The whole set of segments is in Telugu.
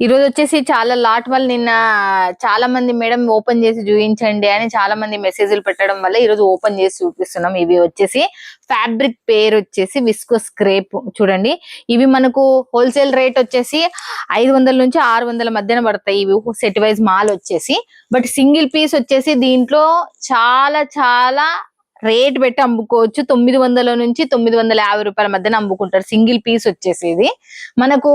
ఈ రోజు వచ్చేసి చాలా లాట్ వల్ల నిన్న చాలా మంది మేడం ఓపెన్ చేసి చూపించండి అని చాలా మంది మెసేజ్లు పెట్టడం వల్ల ఈ రోజు ఓపెన్ చేసి చూపిస్తున్నాం. ఇవి వచ్చేసి ఫ్యాబ్రిక్ పేరు వచ్చేసి విస్కోస్ క్రేప్ చూడండి. ఇవి మనకు హోల్సేల్ రేట్ వచ్చేసి 500 నుంచి 600 మధ్యన పడతాయి. ఇవి సెట్ వైజ్ మాల్ వచ్చేసి. బట్ సింగిల్ పీస్ వచ్చేసి దీంట్లో చాలా చాలా రేట్ పెట్టి అమ్ముకోవచ్చు. 900 నుంచి 950 రూపాయల మధ్యన అమ్ముకుంటారు సింగిల్ పీస్ వచ్చేసి. ఇది మనకు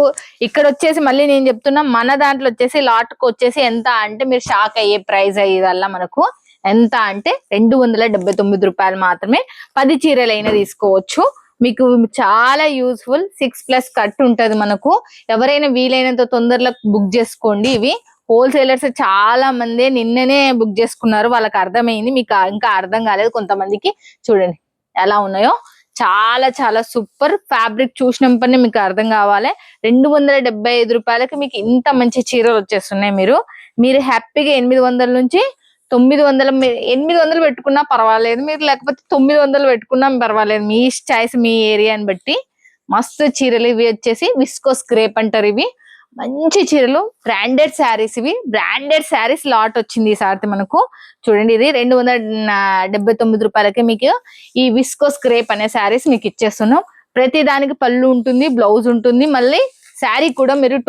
ఇక్కడ వచ్చేసి మళ్ళీ నేను చెప్తున్నా, మన దాంట్లో వచ్చేసి లాట్ కు వచ్చేసి ఎంత అంటే మీరు షాక్ అయ్యే ప్రైస్ అయ్యేదల్లా మనకు ఎంత అంటే 279 రూపాయలు మాత్రమే. 10 చీరలైనా తీసుకోవచ్చు. మీకు చాలా యూస్ఫుల్. 6+ కట్ ఉంటది మనకు. ఎవరైనా వీలైనంత తొందరలో బుక్ చేసుకోండి. ఇవి హోల్సేలర్స్ చాలా మంది నిన్ననే బుక్ చేసుకున్నారు. వాళ్ళకి అర్థమైంది, మీకు ఇంకా అర్థం కాలేదు కొంతమందికి. చూడండి ఎలా ఉన్నాయో, చాలా చాలా సూపర్. ఫ్యాబ్రిక్ చూసినప్పుడే మీకు అర్థం కావాలి. 275 రూపాయలకి మీకు ఇంత మంచి చీరలు వచ్చేస్తున్నాయి. మీరు హ్యాపీగా 800 నుంచి 900, 800 పెట్టుకున్నా పర్వాలేదు, మీరు లేకపోతే 900 పెట్టుకున్నా పర్వాలేదు. మీ చాయిస్, మీ ఏరియాని బట్టి. మస్తు చీరలు ఇవి వచ్చేసి విస్కోస్ క్రేప్ అంటారు. ఇవి మంచి చీరలు, బ్రాండెడ్ శారీస్. ఇవి బ్రాండెడ్ శారీస్ లాట్ వచ్చింది ఈసారి మనకు. చూడండి, ఇది 279 రూపాయలకి మీకు ఈ విస్కోస్ క్రేప్ అనే శారీస్ మీకు ఇచ్చేస్తున్నాం. ప్రతి దానికి పళ్ళు ఉంటుంది, బ్లౌజ్ ఉంటుంది, మళ్ళీ శారీ కూడా మీరు